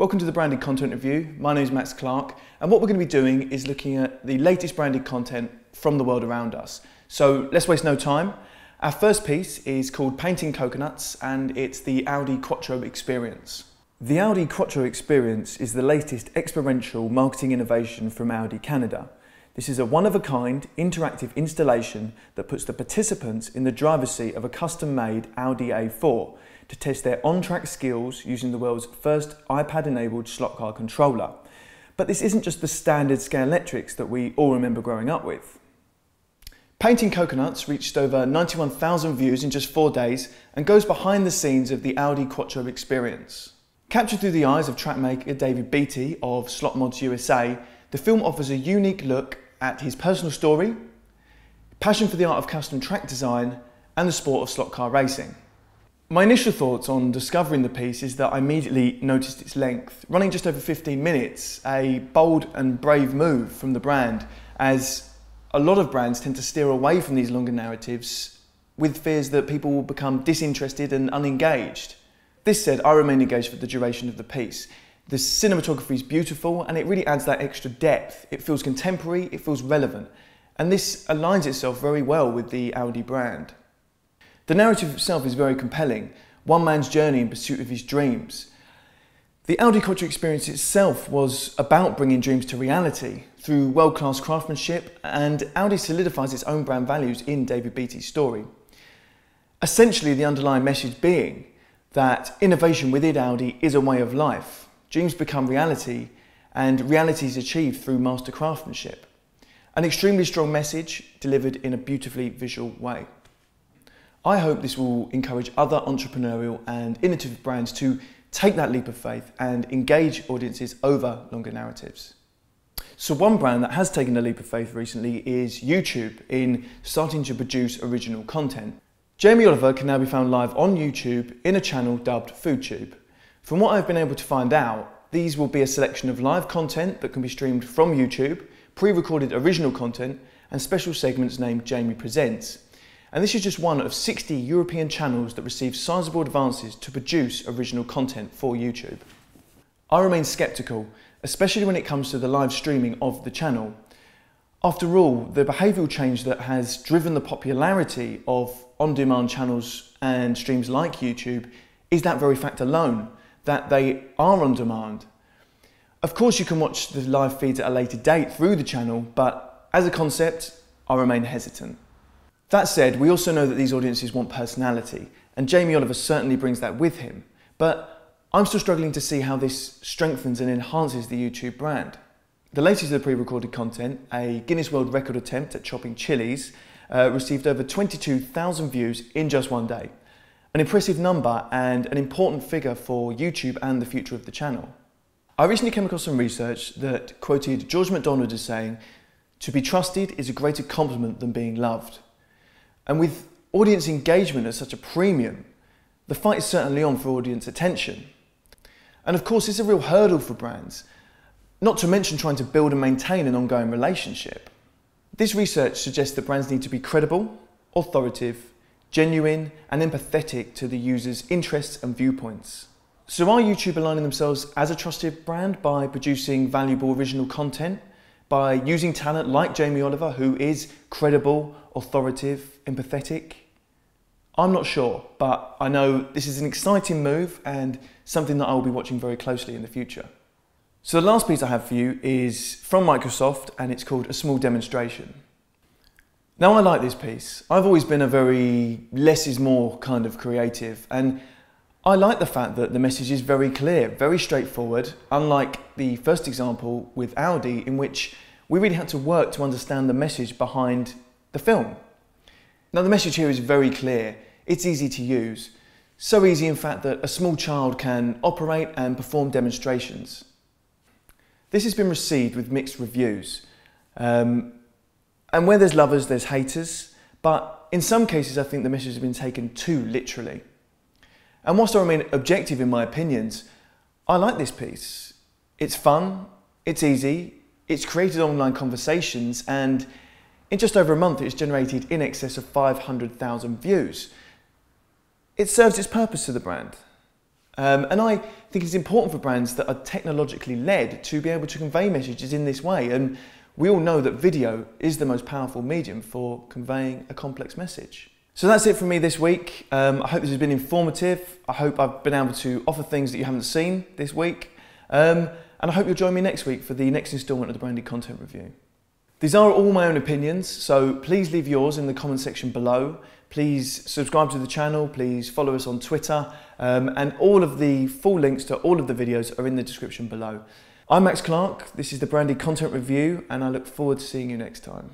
Welcome to the Branded Content Review. My name is Max Clark, and what we're going to be doing is looking at the latest branded content from the world around us. So let's waste no time. Our first piece is called Painting Coconuts, and it's the Audi Quattro Experience. The Audi Quattro Experience is the latest experiential marketing innovation from Audi Canada. This is a one-of-a-kind interactive installation that puts the participants in the driver's seat of a custom-made Audi A4 to test their on-track skills using the world's first iPad-enabled slot car controller. But this isn't just the standard scaletrix that we all remember growing up with. Painting Coconuts reached over 91,000 views in just 4 days and goes behind the scenes of the Audi Quattro Experience. Captured through the eyes of trackmaker David Beattie of Slot Mods USA, the film offers a unique look at his personal story, passion for the art of custom track design, and the sport of slot car racing. My initial thoughts on discovering the piece is that I immediately noticed its length, running just over 15 minutes, a bold and brave move from the brand, as a lot of brands tend to steer away from these longer narratives with fears that people will become disinterested and unengaged. This said, I remain engaged for the duration of the piece. The cinematography is beautiful and it really adds that extra depth. It feels contemporary, it feels relevant, and this aligns itself very well with the Audi brand. The narrative itself is very compelling, one man's journey in pursuit of his dreams. The Audi Quattro Experience itself was about bringing dreams to reality through world-class craftsmanship, and Audi solidifies its own brand values in David Beattie's story. Essentially, the underlying message being that innovation within Audi is a way of life. Dreams become reality, and reality is achieved through master craftsmanship. An extremely strong message delivered in a beautifully visual way. I hope this will encourage other entrepreneurial and innovative brands to take that leap of faith and engage audiences over longer narratives. So one brand that has taken a leap of faith recently is YouTube in starting to produce original content. Jamie Oliver can now be found live on YouTube in a channel dubbed FoodTube. From what I've been able to find out, these will be a selection of live content that can be streamed from YouTube, pre-recorded original content, and special segments named Jamie Presents. And this is just one of 60 European channels that receive sizable advances to produce original content for YouTube. I remain sceptical, especially when it comes to the live streaming of the channel. After all, the behavioural change that has driven the popularity of on-demand channels and streams like YouTube is that very fact alone, that they are on demand. Of course, you can watch the live feeds at a later date through the channel, but as a concept, I remain hesitant. That said, we also know that these audiences want personality, and Jamie Oliver certainly brings that with him, but I'm still struggling to see how this strengthens and enhances the YouTube brand. The latest of the pre-recorded content, a Guinness World Record attempt at chopping chilies, received over 22,000 views in just 1 day. An impressive number and an important figure for YouTube and the future of the channel. I recently came across some research that quoted George MacDonald as saying, "To be trusted is a greater compliment than being loved." And with audience engagement at such a premium, the fight is certainly on for audience attention. And of course, it's a real hurdle for brands, not to mention trying to build and maintain an ongoing relationship. This research suggests that brands need to be credible, authoritative, genuine, and empathetic to the user's interests and viewpoints. So are YouTube aligning themselves as a trusted brand by producing valuable original content, by using talent like Jamie Oliver, who is credible, authoritative, empathetic? I'm not sure, but I know this is an exciting move and something that I will be watching very closely in the future. So the last piece I have for you is from Microsoft, and it's called A Small Demonstration. Now, I like this piece. I've always been a very less is more kind of creative, and I like the fact that the message is very clear, very straightforward, unlike the first example with Audi, in which we really had to work to understand the message behind the film. Now, the message here is very clear. It's easy to use. So easy, in fact, that a small child can operate and perform demonstrations. This has been received with mixed reviews. And where there's lovers, there's haters. But in some cases, I think the message has been taken too literally. And whilst I remain objective in my opinions, I like this piece. It's fun, it's easy, it's created online conversations, and in just over a month it's generated in excess of 500,000 views. It serves its purpose to the brand. And I think it's important for brands that are technologically led to be able to convey messages in this way. And we all know that video is the most powerful medium for conveying a complex message. So that's it from me this week. I hope this has been informative. I hope I've been able to offer things that you haven't seen this week. And I hope you'll join me next week for the next instalment of the Branded Content Review. These are all my own opinions, so please leave yours in the comment section below. Please subscribe to the channel, please follow us on Twitter, and all of the full links to all of the videos are in the description below. I'm Max Clark, this is the Branded Content Review, and I look forward to seeing you next time.